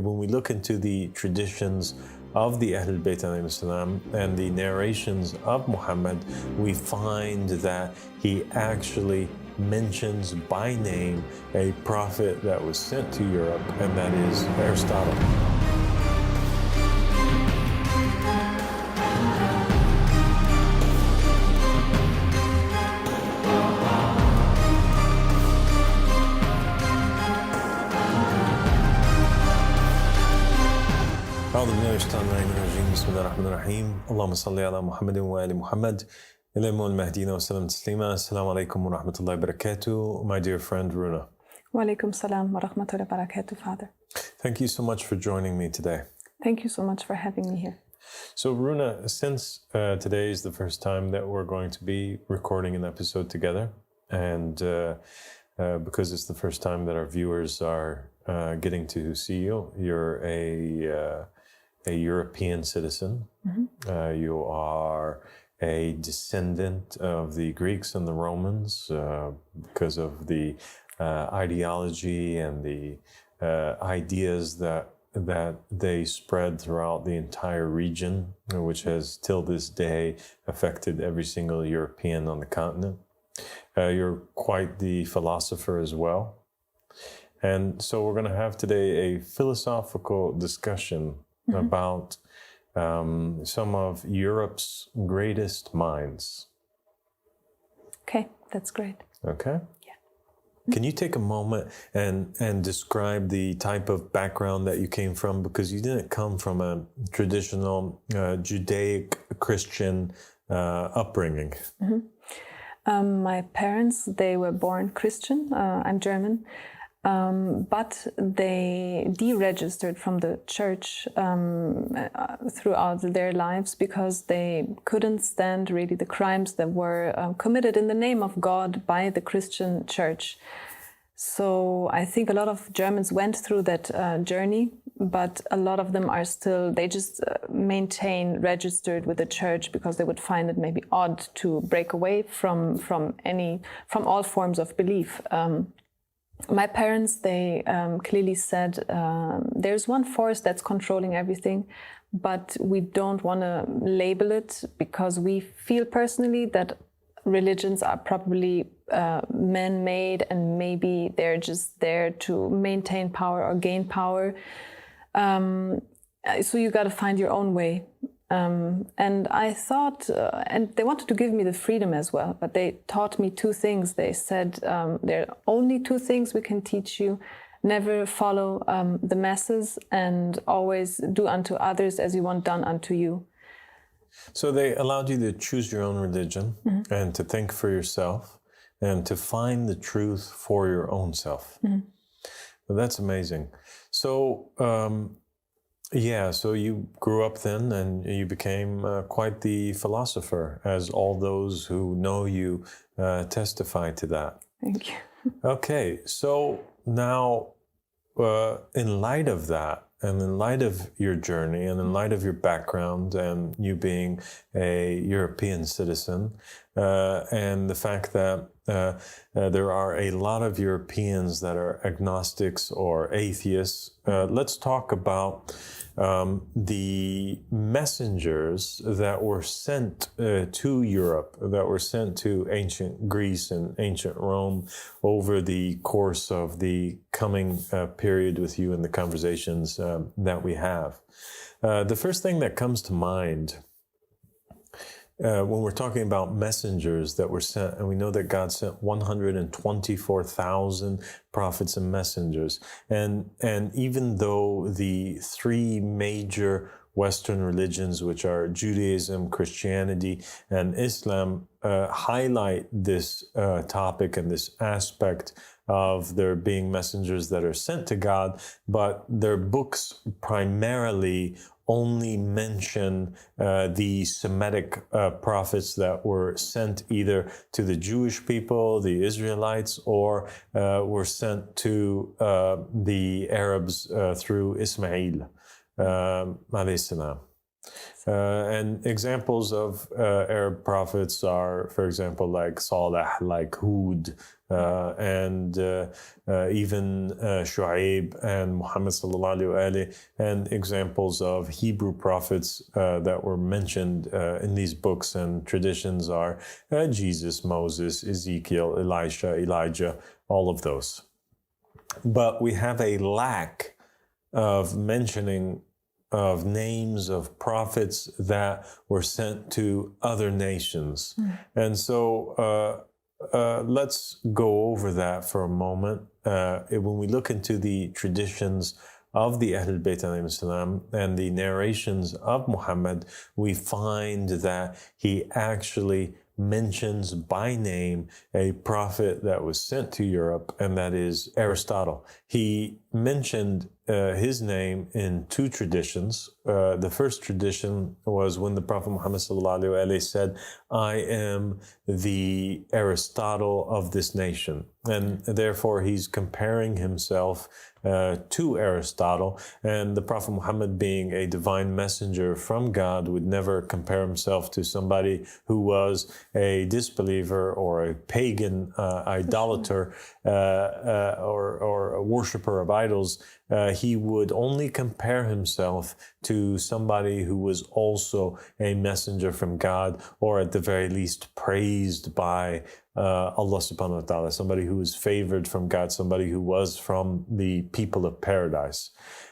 when we look into the traditions of the Ahlul Bayt alayhim salam and the narrations of Muhammad, we find that he actually mentions by name a prophet that was sent to Europe, and that is Aristotle. Bismillahirrahmanirrahim. Allahumma salli ala Muhammadin wa ali Muhammad. Imam Mehdi'nin wa sallam taslima. Assalamu alaikum wa rahmatullahi wa barakatuh. My dear friend Runa. Wa alaikum salam wa rahmatullahi wa barakatuh, Father. Thank you so much for joining me today. Thank you so much for having me here. So Runa, since today is the first time that we're going to be recording an episode together, and because it's the first time that our viewers are getting to see you, you're a European citizen. Mm-hmm. You are a descendant of the Greeks and the Romans because of the ideology and the ideas that they spread throughout the entire region, which has till this day affected every single European on the continent. You're quite the philosopher as well. And so we're going to have today a philosophical discussion about some of Europe's greatest minds. Okay, that's great. Okay? Yeah. Can you take a moment and describe the type of background that you came from? Because you didn't come from a traditional Judaic Christian upbringing. Mm-hmm. My parents, they were born Christian. I'm German. But they deregistered from the church throughout their lives because they couldn't stand really the crimes that were committed in the name of God by the Christian church. So I think a lot of Germans went through that journey, but a lot of them are still, they just maintain registered with the church because they would find it maybe odd to break away from all forms of belief. My parents, they clearly said, there's one force that's controlling everything, but we don't want to label it because we feel personally that religions are probably man-made and maybe they're just there to maintain power or gain power. So you got to find your own way. And I thought, and they wanted to give me the freedom as well, but they taught me two things. They said, there are only two things we can teach you. Never follow the masses and always do unto others as you want done unto you. So they allowed you to choose your own religion and to think for yourself and to find the truth for your own self. Well, that's amazing. So, so you grew up then and you became quite the philosopher, as all those who know you testify to that. Thank you. Okay, so now in light of that, and in light of your journey, and in light of your background, and you being a European citizen, and the fact that there are a lot of Europeans that are agnostics or atheists, let's talk about the messengers that were sent to Europe, that were sent to ancient Greece and ancient Rome over the course of the coming period with you and the conversations that we have. The first thing that comes to mind when we're talking about messengers that were sent, and we know that God sent 124,000 prophets and messengers, and even though the three major Western religions, which are Judaism, Christianity, and Islam, highlight this topic and this aspect of there being messengers that are sent to God, but their books primarily only mention the Semitic prophets that were sent either to the Jewish people, the Israelites, or were sent to the Arabs through Ismail alayhi salam. And examples of Arab prophets are, for example, like Saleh, like Hud, and even Shu'aib and Muhammad sallallahu alaihi wasallam, and examples of Hebrew prophets that were mentioned in these books and traditions are Jesus, Moses, Ezekiel, Elisha, Elijah, all of those. But we have a lack of mentioning of names of prophets that were sent to other nations. And so let's go over that for a moment. When we look into the traditions of the Ahlul Bayt alayhim salam and the narrations of Muhammad, we find that he actually mentions by name a prophet that was sent to Europe, and that is Aristotle. He mentioned his name in two traditions. The first tradition was when the Prophet Muhammad said, "I am the Aristotle of this nation." And therefore he's comparing himself to Aristotle. And the Prophet Muhammad, being a divine messenger from God, would never compare himself to somebody who was a disbeliever or a pagan idolater or a worshiper of idols. He would only compare himself to somebody who was also a messenger from God, or at the very least praised by Allah subhanahu wa ta'ala, somebody who was favored from God, somebody who was from the people of paradise.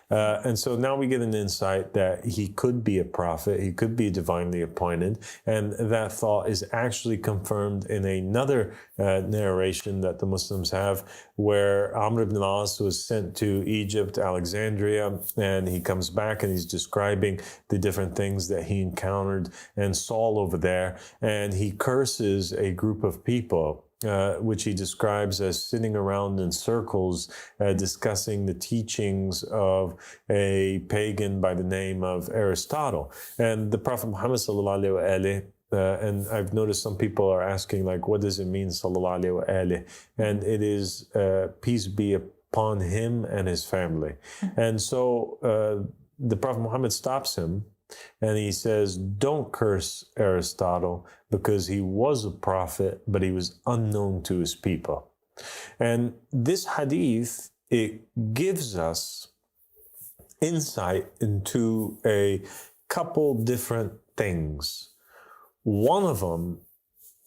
And so now we get an insight that he could be a prophet, he could be divinely appointed, and that thought is actually confirmed in another narration that the Muslims have, where Amr ibn al-As was sent to Egypt, Alexandria, and he comes back and he's describing the different things that he encountered and saw over there, and he curses a group of people, which he describes as sitting around in circles discussing the teachings of a pagan by the name of Aristotle. And the Prophet Muhammad sallallahu alaihi wasallam, and I've noticed some people are asking, like, what does it mean, sallallahu alaihi wasallam? And it is peace be upon him and his family. And so the Prophet Muhammad stops him and he says, don't curse Aristotle, because he was a prophet, but he was unknown to his people. And this hadith, it gives us insight into a couple different things. One of them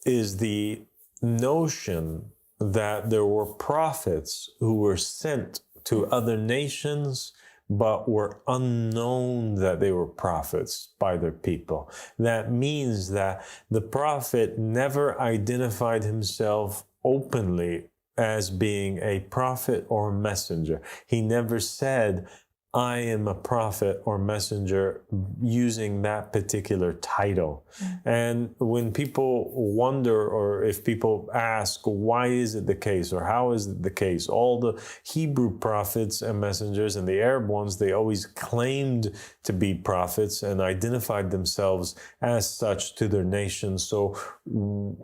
is the notion that there were prophets who were sent to other nations but were unknown that they were prophets by their people. That means that the prophet never identified himself openly as being a prophet or messenger. He never said, I am a prophet or messenger, using that particular title. And when people wonder, or if people ask, why is it the case, or how is it the case? All the Hebrew prophets and messengers and the Arab ones, they always claimed to be prophets and identified themselves as such to their nation. So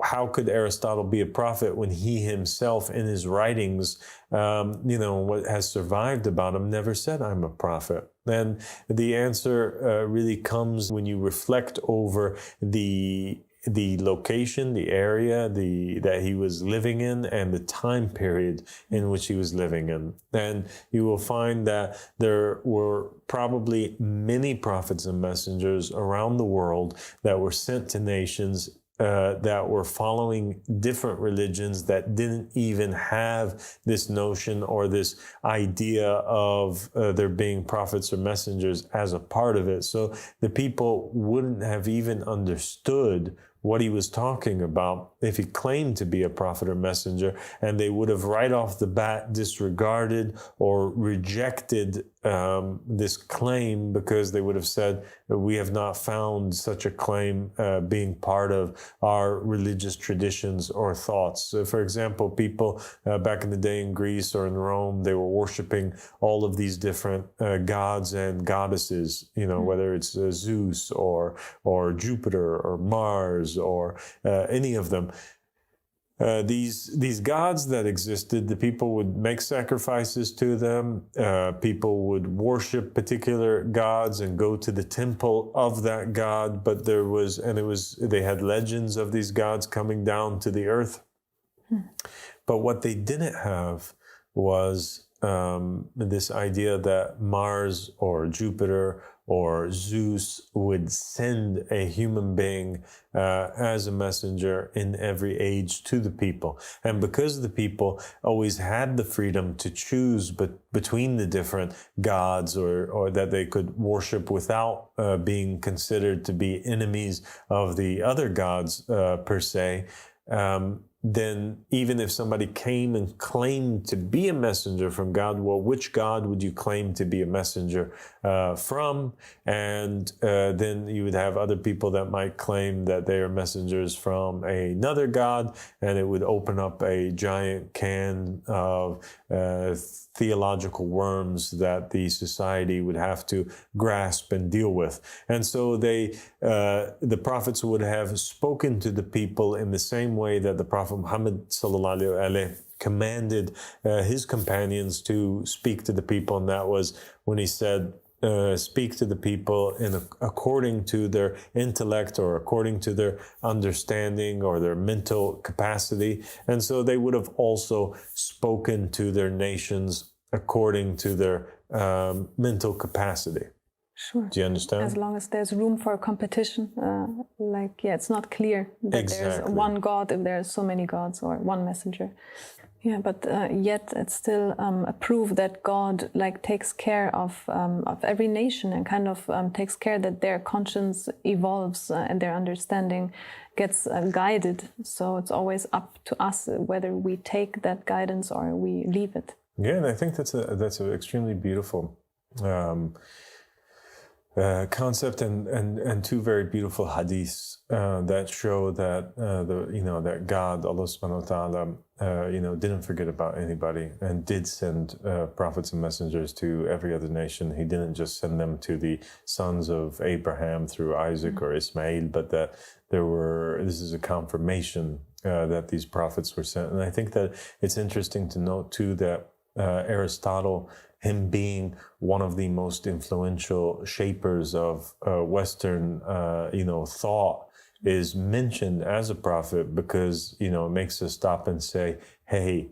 how could Aristotle be a prophet when he himself in his writings, what has survived about him, never said, I'm a prophet? And the answer really comes when you reflect over the location, the area that he was living in, and the time period in which he was living in. And you will find that there were probably many prophets and messengers around the world that were sent to nations that were following different religions that didn't even have this notion or this idea of there being prophets or messengers as a part of it. So the people wouldn't have even understood what he was talking about if he claimed to be a prophet or messenger, and they would have right off the bat disregarded or rejected this claim, because they would have said, we have not found such a claim being part of our religious traditions or thoughts. So for example, people back in the day in Greece or in Rome, they were worshiping all of these different gods and goddesses, whether it's Zeus or Jupiter or Mars or any of them. these gods that existed, the people would make sacrifices to them. People would worship particular gods and go to the temple of that god. But they had legends of these gods coming down to the earth. But what they didn't have was this idea that Mars or Jupiter or Zeus would send a human being as a messenger in every age to the people. And because the people always had the freedom to choose between the different gods or that they could worship without being considered to be enemies of the other gods per se, then even if somebody came and claimed to be a messenger from God, well, which God would you claim to be a messenger from? And then you would have other people that might claim that they are messengers from another God, and it would open up a giant can of theological worms that the society would have to grasp and deal with. And so the prophets would have spoken to the people in the same way that the Prophet Muhammad commanded his companions to speak to the people, and that was when he said, speak to the people according to their intellect or according to their understanding or their mental capacity. And so they would have also spoken to their nations according to their mental capacity. Sure. Do you understand? As long as there's room for competition, it's not clear that there's one God if there's so many gods or one messenger. Yeah, but yet it's still a proof that God takes care of every nation and kind of takes care that their conscience evolves and their understanding gets guided. So it's always up to us whether we take that guidance or we leave it. Yeah, and I think that's an extremely beautiful concept and two very beautiful hadiths that show that that God, Allah subhanahu wa ta'ala, didn't forget about anybody and did send prophets and messengers to every other nation. He didn't just send them to the sons of Abraham through Isaac or Ismail, but that this is a confirmation that these prophets were sent. And I think that it's interesting to note too that Aristotle, him being one of the most influential shapers of Western, thought, is mentioned as a prophet because, it makes us stop and say, hey,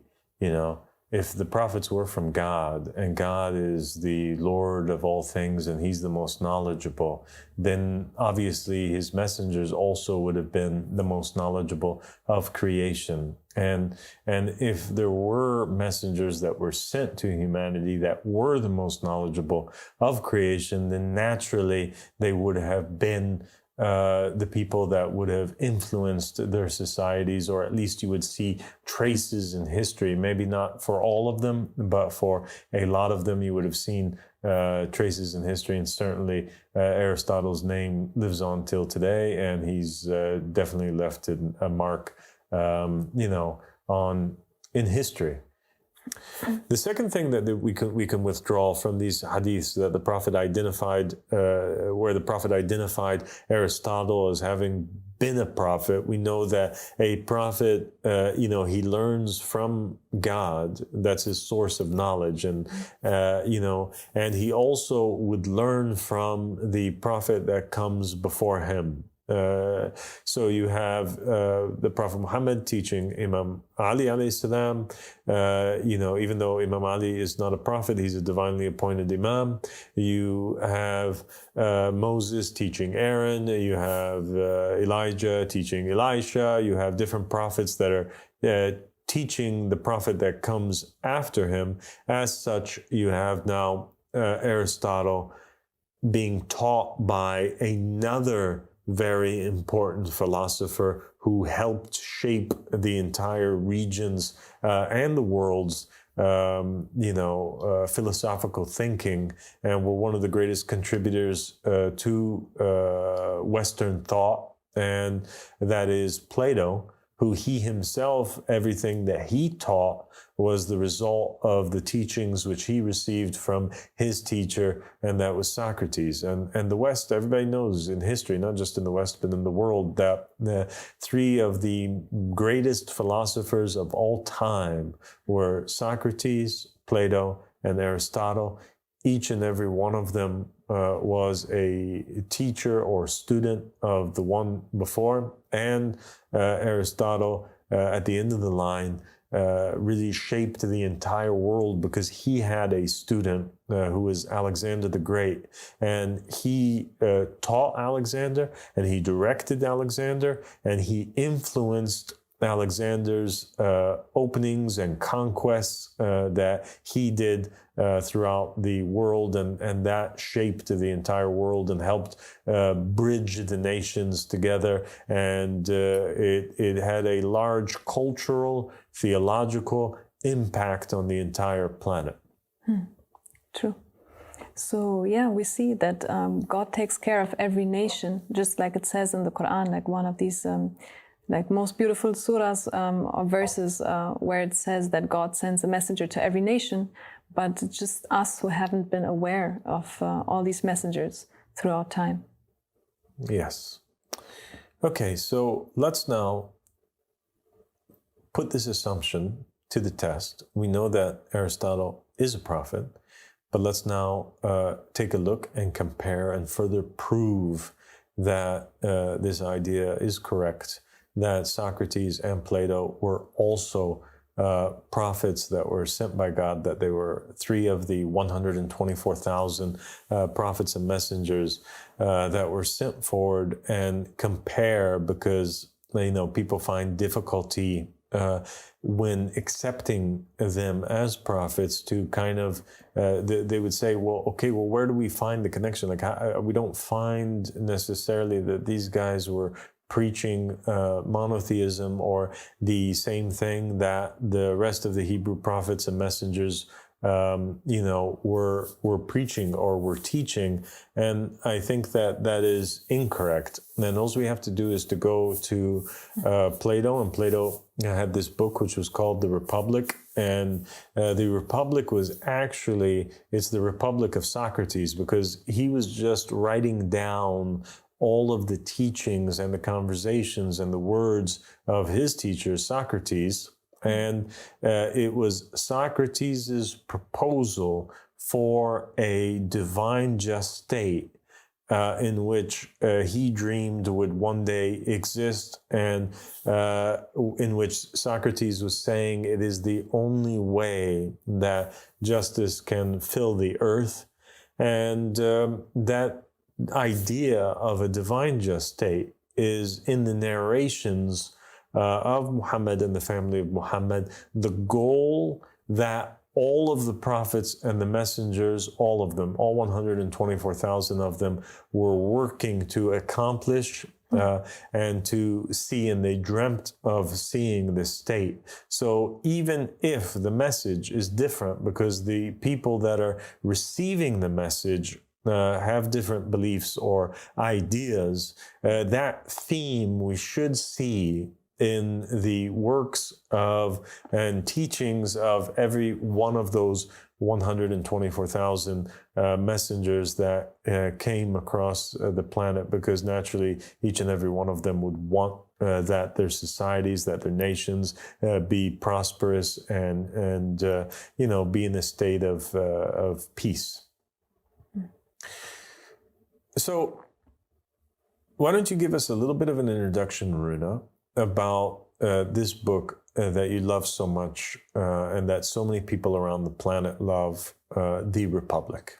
if the prophets were from God and God is the Lord of all things and he's the most knowledgeable, then obviously his messengers also would have been the most knowledgeable of creation. And if there were messengers that were sent to humanity that were the most knowledgeable of creation, then naturally they would have been the people that would have influenced their societies, or at least you would see traces in history, maybe not for all of them, but for a lot of them you would have seen traces in history. And certainly Aristotle's name lives on till today, and he's definitely left a mark, in history. The second thing that we can withdraw from these hadiths that the Prophet identified, where the Prophet identified Aristotle as having been a prophet, we know that a prophet, he learns from God. That's his source of knowledge, and and he also would learn from the prophet that comes before him. So you have the Prophet Muhammad teaching Imam Ali alayhi salam. Even though Imam Ali is not a prophet, he's a divinely appointed Imam. You have Moses teaching Aaron. You have Elijah teaching Elisha. You have different prophets that are teaching the prophet that comes after him. As such, you have now Aristotle being taught by another very important philosopher who helped shape the entire regions and the world's philosophical thinking, and were one of the greatest contributors to Western thought, and that is Plato, who he himself, everything that he taught was the result of the teachings which he received from his teacher, and that was Socrates. And the West, everybody knows in history, not just in the West, but in the world, that the three of the greatest philosophers of all time were Socrates, Plato, and Aristotle. Each and every one of them was a teacher or student of the one before, and Aristotle, at the end of the line, really shaped the entire world because he had a student who was Alexander the Great, and he taught Alexander, and he directed Alexander, and he influenced Alexander's openings and conquests that he did throughout the world, and that shaped the entire world and helped bridge the nations together. And it had a large cultural, theological impact on the entire planet. True. So yeah, we see that God takes care of every nation, just like it says in the Quran, like one of these like most beautiful surahs or verses where it says that God sends a messenger to every nation, but it's just us who haven't been aware of all these messengers throughout time. Yes. Okay, so let's now put this assumption to the test. We know that Aristotle is a prophet, but let's now take a look and compare and further prove that this idea is correct, that Socrates and Plato were also prophets that were sent by God, that they were three of the 124,000 prophets and messengers that were sent forward, and compare, because people find difficulty when accepting them as prophets to kind of, they would say, well, where do we find the connection? Like, we don't find necessarily that these guys were preaching monotheism or the same thing that the rest of the Hebrew prophets and messengers were preaching or were teaching. And I think that that is incorrect. And all we have to do is to go to Plato, and Plato had this book which was called The Republic. And the Republic was actually, it's the Republic of Socrates, because he was just writing down all of the teachings and the conversations and the words of his teacher, Socrates. And it was Socrates' proposal for a divine just state in which he dreamed would one day exist, and in which Socrates was saying it is the only way that justice can fill the earth. And that idea of a divine just state is in the narrations of Muhammad and the family of Muhammad, the goal that all of the prophets and the messengers, all of them, all 124,000 of them, were working to accomplish and to see, and they dreamt of seeing this state. So even if the message is different, because the people that are receiving the message have different beliefs or ideas, that theme we should see in the works of and teachings of every one of those 124,000 messengers that came across the planet, because naturally each and every one of them would want that their societies, that their nations be prosperous and be in a state of peace. So why don't you give us a little bit of an introduction, Runa, about this book that you love so much and that so many people around the planet love, The Republic?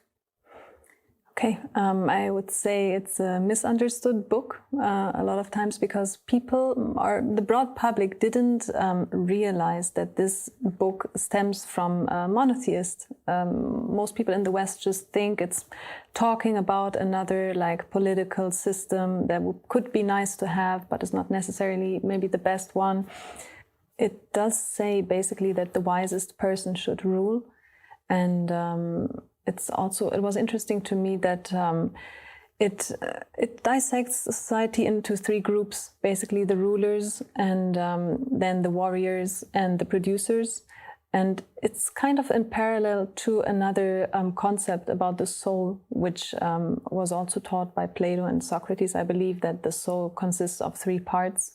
Okay, I would say it's a misunderstood book a lot of times, because people, or the broad public, didn't realize that this book stems from a monotheist. Most people in the West just think it's talking about another political system that could be nice to have, but is not necessarily maybe the best one. It does say basically that the wisest person should rule, and it was interesting to me that it dissects society into three groups, basically the rulers and then the warriors and the producers. And it's kind of in parallel to another concept about the soul, which was also taught by Plato and Sokrates. I believe that the soul consists of three parts.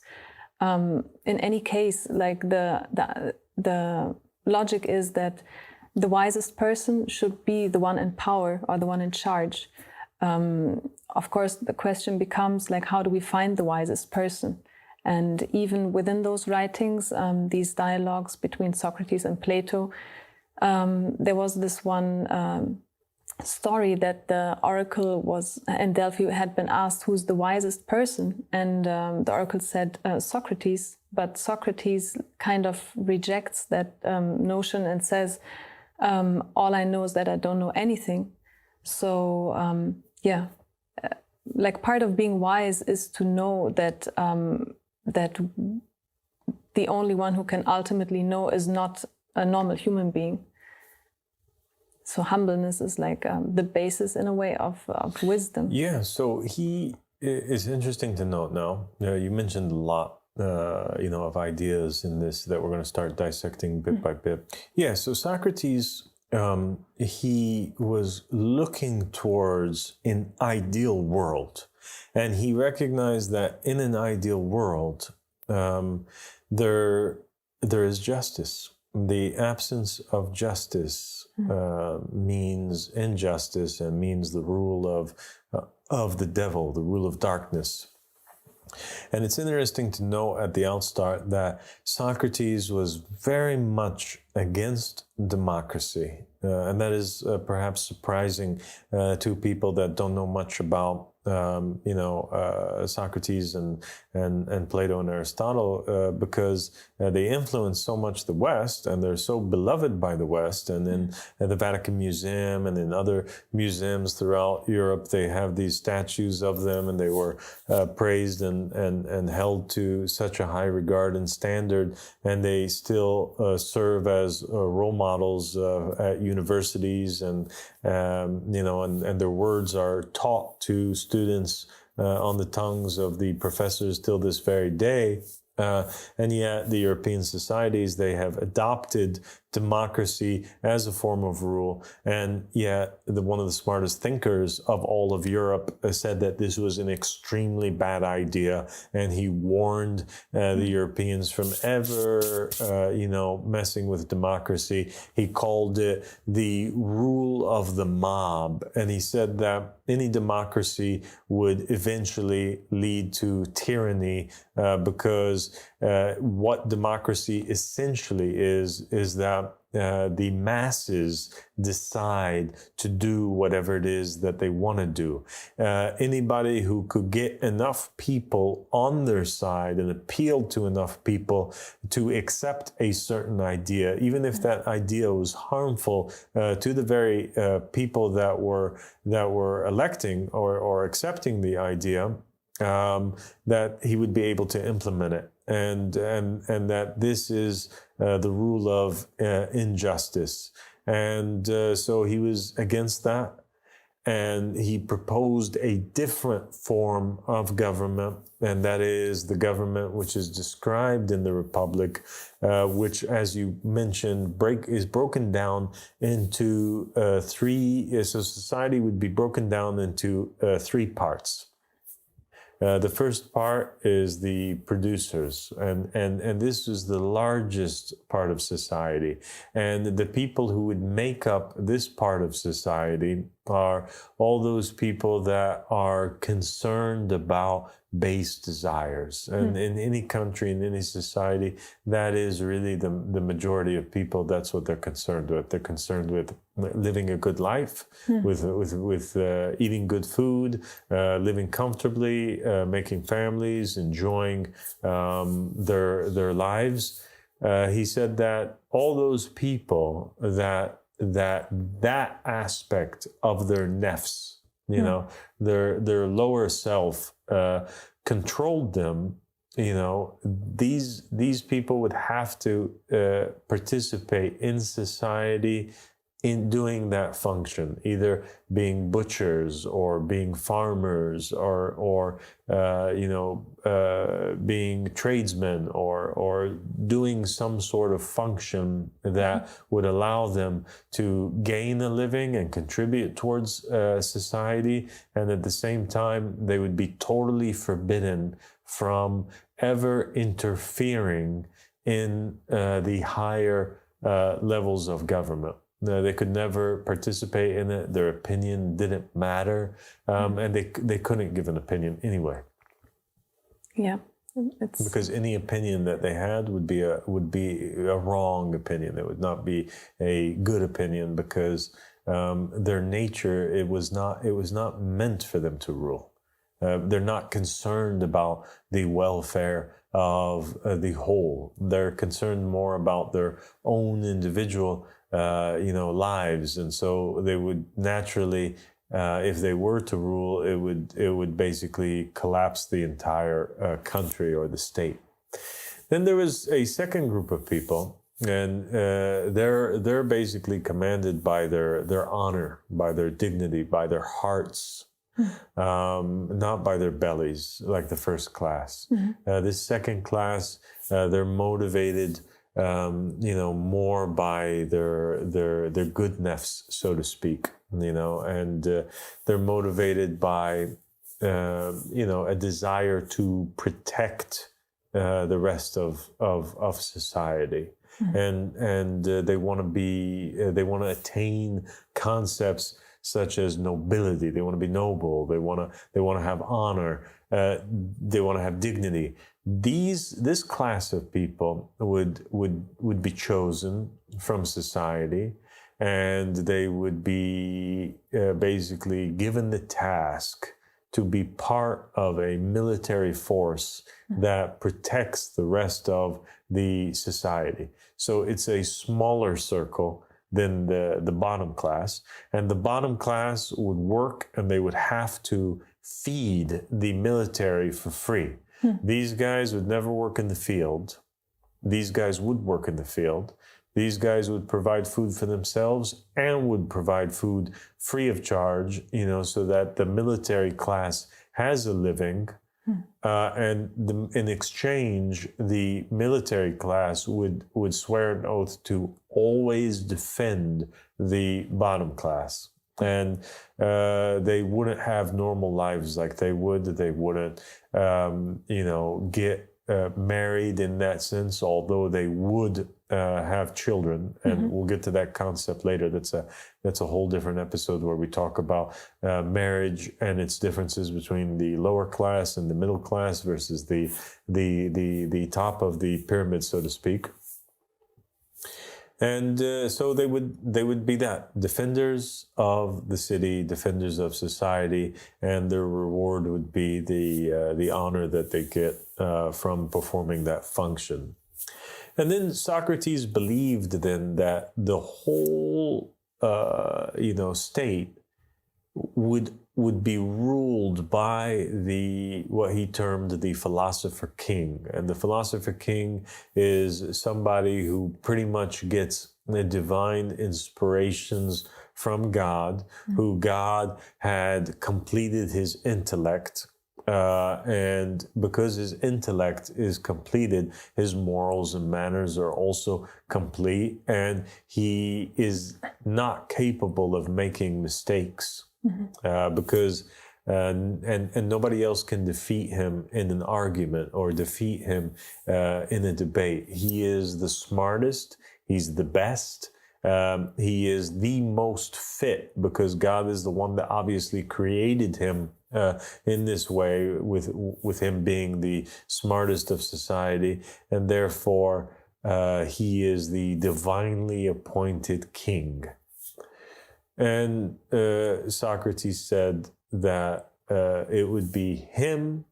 In any case, like the logic is that the wisest person should be the one in power or the one in charge. Of course, the question becomes like, how do we find the wisest person? And even within those writings, these dialogues between Socrates and Plato, there was this one story that the oracle was in Delphi had been asked who's the wisest person, and the oracle said Socrates, but Socrates kind of rejects that notion and says, all I know is that I don't know anything. So like part of being wise is to know that that the only one who can ultimately know is not a normal human being. So humbleness is like the basis in a way of wisdom. Yeah, so it's interesting to note now, you mentioned a lot of ideas in this that we're going to start dissecting bit by bit. Yeah, so Socrates, he was looking towards an ideal world. And he recognized that in an ideal world, there is justice. The absence of justice means injustice and means the rule of the devil, the rule of darkness. And it's interesting to know at the outstart that Socrates was very much against democracy. And that is perhaps surprising to people that don't know much about Socrates and Plato and Aristotle, because they influence so much the West, and they're so beloved by the West. And in the Vatican Museum and in other museums throughout Europe, they have these statues of them, and they were praised and held to such a high regard and standard, and they still serve as role models at universities, and their words are taught to students on the tongues of the professors till this very day. And yet the European societies, they have adopted democracy as a form of rule. And yet one of the smartest thinkers of all of Europe said that this was an extremely bad idea. And he warned the Europeans from ever, messing with democracy. He called it the rule of the mob. And he said that any democracy would eventually lead to tyranny because what democracy essentially is that the masses decide to do whatever it is that they want to do. Anybody who could get enough people on their side and appeal to enough people to accept a certain idea, even if that idea was harmful to the very people that were electing or accepting the idea, that he would be able to implement it. And that this is the rule of injustice. And so he was against that. And he proposed a different form of government, and that is the government which is described in the Republic, which, as you mentioned, is broken down into three. So society would be broken down into three parts. The first part is the producers, and this is the largest part of society. And the people who would make up this part of society are all those people that are concerned about base desires. And in any country, in any society, that is really the majority of people. That's what they're concerned with. They're concerned with living a good life, with eating good food, living comfortably, making families, enjoying their lives. He said that all those people that aspect of their nefs, their lower self, controlled them. These people would have to participate in society in doing that function, either being butchers or being farmers or being tradesmen or doing some sort of function that would allow them to gain a living and contribute towards society, and at the same time they would be totally forbidden from ever interfering in the higher levels of government. They could never participate in it. Their opinion didn't matter, and they couldn't give an opinion anyway. Yeah, because any opinion that they had would be a wrong opinion. It would not be a good opinion because their nature, it was not meant for them to rule. They're not concerned about the welfare of the whole. They're concerned more about their own individual lives, and so they would naturally, if they were to rule, it would basically collapse the entire country or the state. Then there was a second group of people, and they're basically commanded by their honor, by their dignity, by their hearts, not by their bellies, like the first class. This second class, they're motivated more by their good nafs, so to speak, and they're motivated by, a desire to protect the rest of society. And they want to attain concepts such as nobility. They want to be noble. They want to have honor. They want to have dignity. This class of people would be chosen from society, and they would be basically given the task to be part of a military force that protects the rest of the society. So it's a smaller circle than the bottom class, and the bottom class would work, and they would have to feed the military for free. These guys would never work in the field. These guys would work in the field. These guys would provide food for themselves and would provide food free of charge, so that the military class has a living. In exchange, the military class would swear an oath to always defend the bottom class. And they wouldn't have normal lives like they would. They wouldn't, get married in that sense, although they would have children. And we'll get to that concept later. That's a whole different episode where we talk about marriage and its differences between the lower class and the middle class versus the top of the pyramid, so to speak. And so they would be that, defenders of the city, defenders of society, and their reward would be the honor that they get from performing that function. And then Socrates believed then that the whole state would be ruled by what he termed the philosopher king. And the philosopher king is somebody who pretty much gets the divine inspirations from God, who God had completed his intellect. And because his intellect is completed, his morals and manners are also complete, and he is not capable of making mistakes. Because and nobody else can defeat him in an argument or defeat him in a debate. He is the smartest. He's the best. He is the most fit, because God is the one that obviously created him in this way, with him being the smartest of society, and therefore he is the divinely appointed king. And Socrates said that it would be him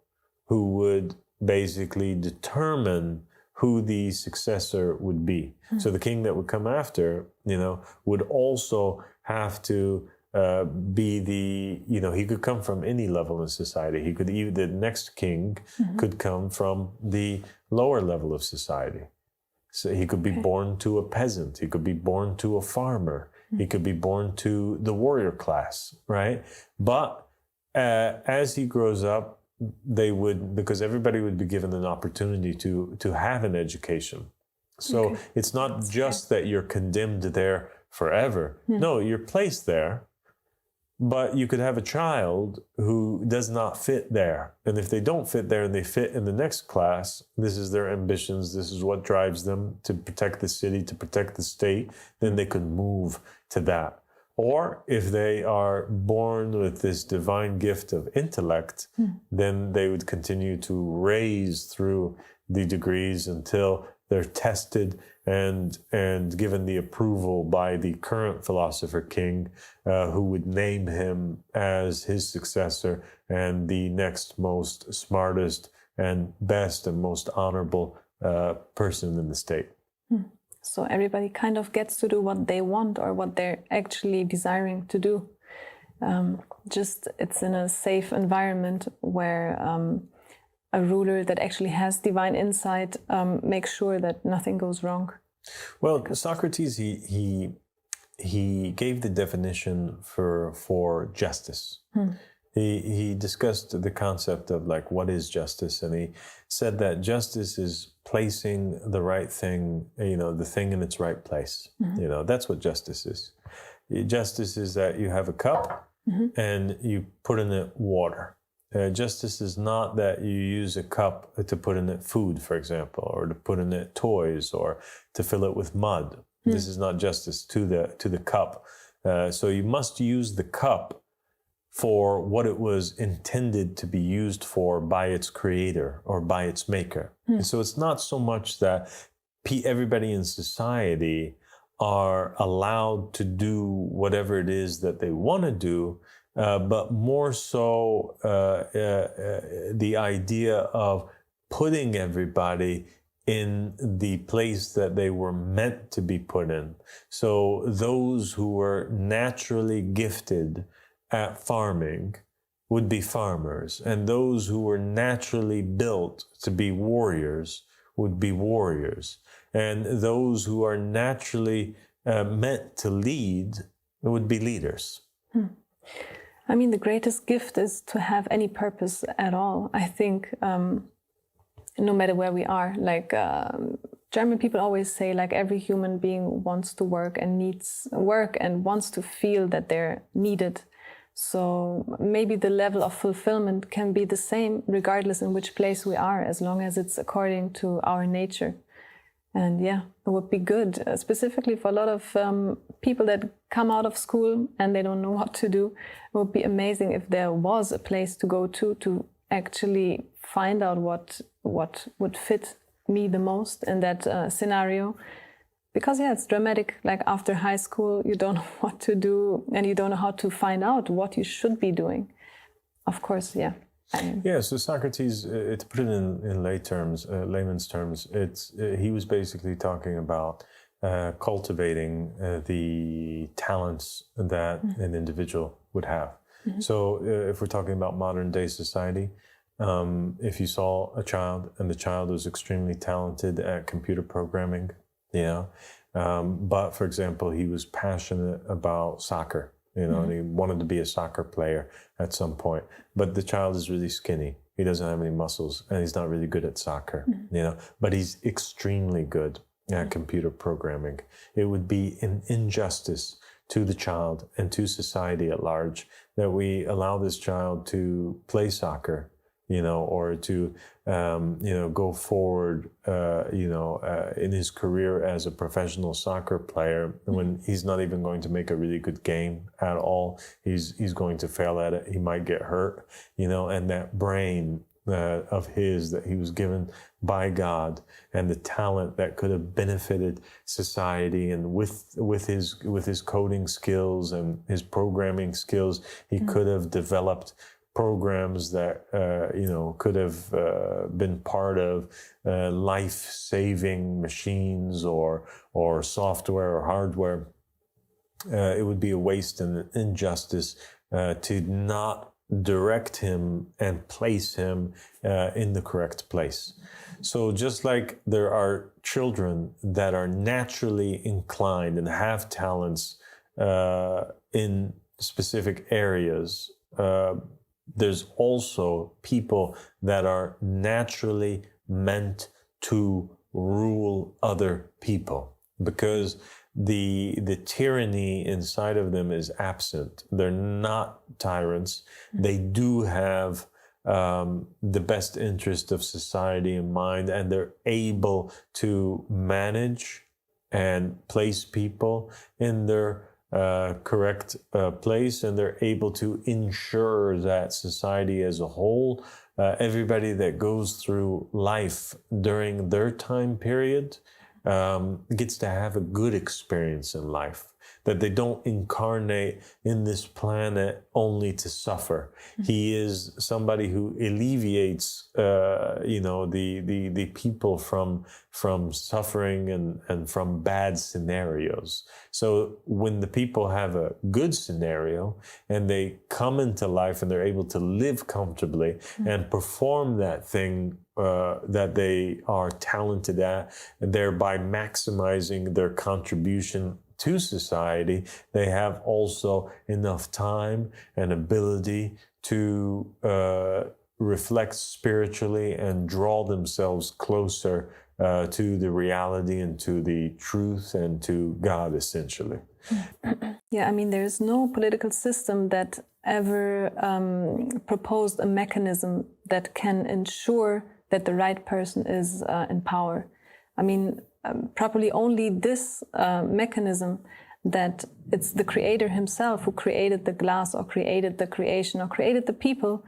who would basically determine who the successor would be. So the king that would come after, would also have to be he could come from any level in society. He could even, the next king could come from the lower level of society. So he could be born to a peasant. He could be born to a farmer. He could be born to the warrior class, right? But as he grows up, because everybody would be given an opportunity to have an education. So it's not just that you're condemned there forever. No, you're placed there. But you could have a child who does not fit there. And if they don't fit there and they fit in the next class, this is their ambitions, this is what drives them to protect the city, to protect the state, then they could move to that. Or if they are born with this divine gift of intellect, then they would continue to raise through the degrees until they're tested and given the approval by the current philosopher king, who would name him as his successor and the next most smartest and best and most honorable person in the state. So everybody kind of gets to do what they want or what they're actually desiring to do. Just it's in a safe environment where a ruler that actually has divine insight makes sure that nothing goes wrong. Well, Sokrates, he gave the definition for justice. He discussed the concept of like, what is justice? And he said that justice is placing the right thing, the thing in its right place. That's what justice is. Justice is that you have a cup and you put in it water. Justice is not that you use a cup to put in it food, for example, or to put in it toys, or to fill it with mud. This is not justice to the cup. So you must use the cup for what it was intended to be used for by its creator or by its maker. And so it's not so much that everybody in society are allowed to do whatever it is that they want to do, but more so the idea of putting everybody in the place that they were meant to be put in. So those who were naturally gifted at farming would be farmers, and those who were naturally built to be warriors would be warriors, and those who are naturally meant to lead would be leaders. I mean, the greatest gift is to have any purpose at all. I think no matter where we are, like German people always say, like every human being wants to work and needs work and wants to feel that they're needed. So maybe the level of fulfillment can be the same regardless in which place we are, as long as it's according to our nature. And yeah, it would be good, specifically for a lot of people that come out of school and they don't know what to do. It would be amazing if there was a place to go to actually find out what would fit me the most in that scenario. Because yeah, it's dramatic. Like after high school, you don't know what to do and you don't know how to find out what you should be doing. Of course, yeah. Yeah, so Socrates, to put it in layman's terms, he was basically talking about cultivating the talents that an individual would have. So if we're talking about modern day society, if you saw a child and the child was extremely talented at computer programming, but for example, he was passionate about soccer, and he wanted to be a soccer player at some point, but the child is really skinny. He doesn't have any muscles and he's not really good at soccer, but he's extremely good at computer programming. It would be an injustice to the child and to society at large that we allow this child to play soccer, or to, go forward, in his career as a professional soccer player when he's not even going to make a really good game at all. He's going to fail at it. He might get hurt, and that brain of his that he was given by God and the talent that could have benefited society, and with his coding skills and his programming skills, he could have developed programs that could have been part of life-saving machines or software or hardware. It would be a waste and an injustice to not direct him and place him in the correct place. So just like there are children that are naturally inclined and have talents in specific areas. There's also people that are naturally meant to rule other people, because the tyranny inside of them is absent. They're not tyrants. They do have the best interest of society in mind, and they're able to manage and place people in their correct place, and they're able to ensure that society as a whole, everybody that goes through life during their time period, gets to have a good experience in life, that they don't incarnate in this planet only to suffer. He is somebody who alleviates, the people from suffering and from bad scenarios. So when the people have a good scenario and they come into life and they're able to live comfortably and perform that thing that they are talented at, thereby maximizing their contribution to society, they have also enough time and ability to reflect spiritually and draw themselves closer to the reality and to the truth and to God, essentially. Yeah, I mean, there's no political system that ever proposed a mechanism that can ensure that the right person is in power. I mean, probably only this mechanism, that it's the creator himself who created the glass or created the creation or created the people,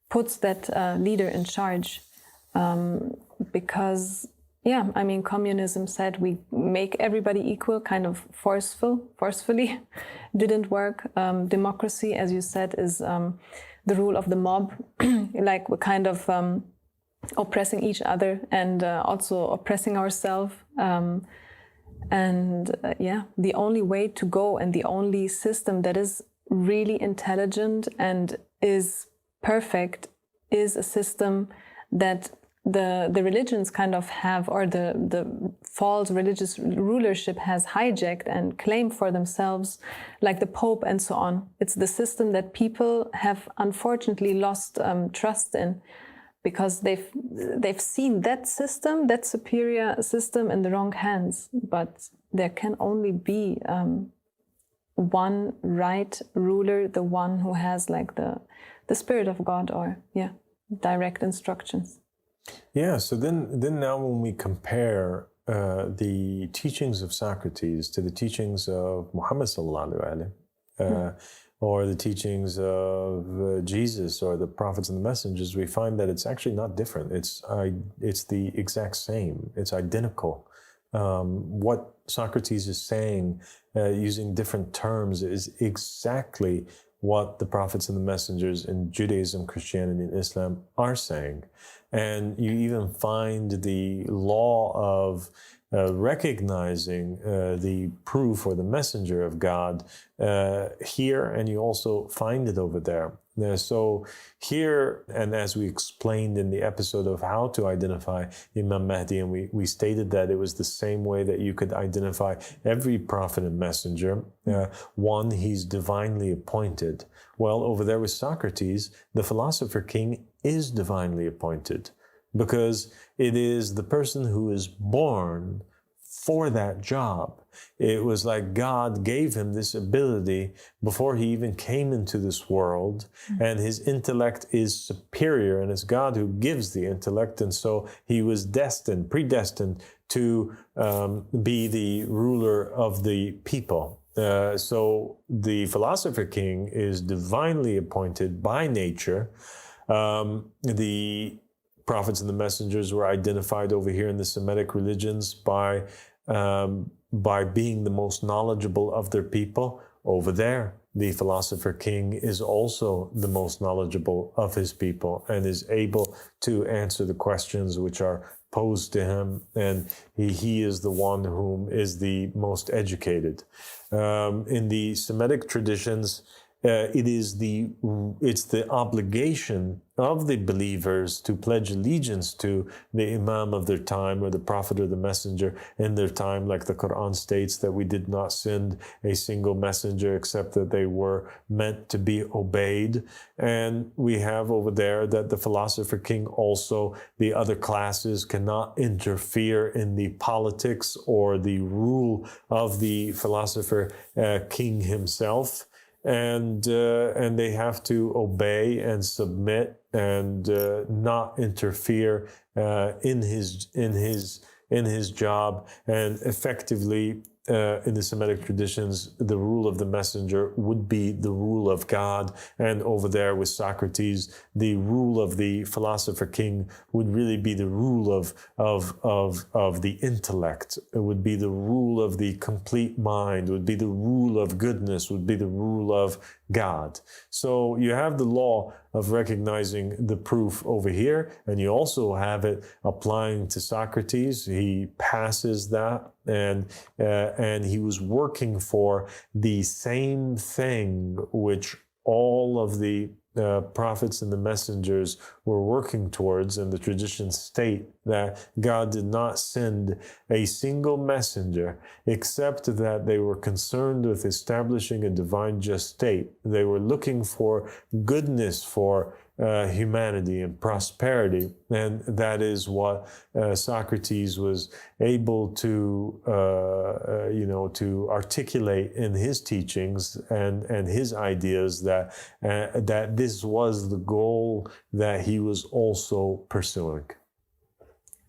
puts that leader in charge. Because, yeah, I mean, communism said we make everybody equal, kind of forcefully, didn't work. Democracy, as you said, is the rule of the mob, like we're kind of oppressing each other and also oppressing ourselves. The only way to go and the only system that is really intelligent and is perfect is a system that the religions kind of have, or the false religious rulership has hijacked and claimed for themselves, like the Pope and so on. It's the system that people have unfortunately lost trust in, because they've seen that system, that superior system, in the wrong hands. But there can only be one right ruler, the one who has like the spirit of God, or direct instructions. Yeah. So then now when we compare the teachings of Socrates to the teachings of Muhammad sallallahu alaihi or the teachings of Jesus or the prophets and the messengers, we find that it's actually not different. It's the exact same. It's identical. What Socrates is saying, using different terms, is exactly what the prophets and the messengers in Judaism, Christianity, and Islam are saying. And you even find the law of recognizing the proof or the messenger of God here, and you also find it over there. So here, and as we explained in the episode of how to identify Imam Mehdi, and we stated that it was the same way that you could identify every prophet and messenger. One, he's divinely appointed. Well, over there with Socrates, the philosopher king is divinely appointed, because it is the person who is born for that job. It was like God gave him this ability before he even came into this world, and his intellect is superior, and it's God who gives the intellect, and so he was predestined to be the ruler of the people. So the philosopher king is divinely appointed by nature. The prophets and the messengers were identified over here in the Semitic religions by being the most knowledgeable of their people. Over there, the philosopher king is also the most knowledgeable of his people and is able to answer the questions which are posed to him, and he is the one whom is the most educated. In the Semitic traditions, it's the obligation of the believers to pledge allegiance to the Imam of their time, or the Prophet or the Messenger in their time, like the Quran states that we did not send a single messenger except that they were meant to be obeyed. And we have over there that the philosopher king also, the other classes cannot interfere in the politics or the rule of the philosopher king himself. And they have to obey and submit and not interfere in his job. And effectively, in the Semitic traditions, the rule of the messenger would be the rule of God. And over there with Sokrates, the rule of the philosopher king would really be the rule of the intellect. It would be the rule of the complete mind, would be the rule of goodness, would be the rule of God. So you have the law of recognizing the proof over here, and you also have it applying to Sokrates. He passes that, and he was working for the same thing which all of the prophets and the messengers were working towards, and the traditions state that God did not send a single messenger except that they were concerned with establishing a divine just state. They were looking for goodness for humanity and prosperity, and that is what Sokrates was able to, to articulate in his teachings and his ideas, that this was the goal that he was also pursuing.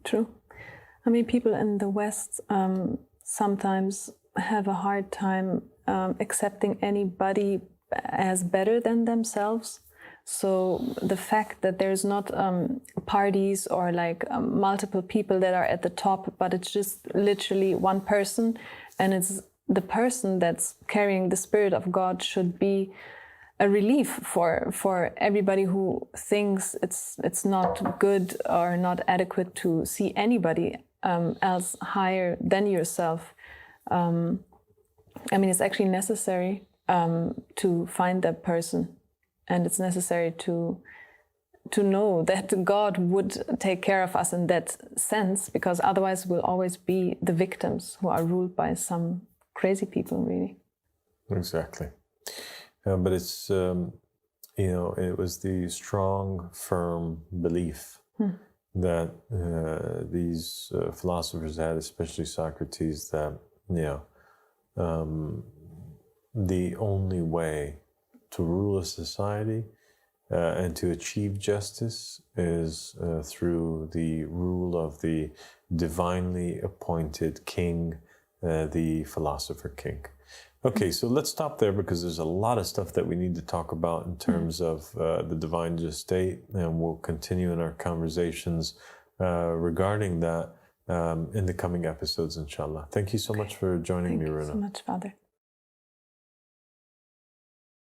True. I mean, people in the West sometimes have a hard time accepting anybody as better than themselves. So the fact that there's not parties or like multiple people that are at the top, but it's just literally one person, and it's the person that's carrying the Spirit of God, should be a relief for everybody who thinks it's not good or not adequate to see anybody else higher than yourself. I mean, it's actually necessary to find that person. And it's necessary to know that God would take care of us in that sense, because otherwise we'll always be the victims who are ruled by some crazy people, really. Exactly. But it's, it was the strong, firm belief that these philosophers had, especially Socrates, that, the only way to rule a society and to achieve justice is through the rule of the divinely appointed king, the philosopher king. Okay, so let's stop there, because there's a lot of stuff that we need to talk about in terms of the divine just state, and we'll continue in our conversations regarding that in the coming episodes, inshallah. Thank you so much for joining me, Runa. Thank you so much, Father.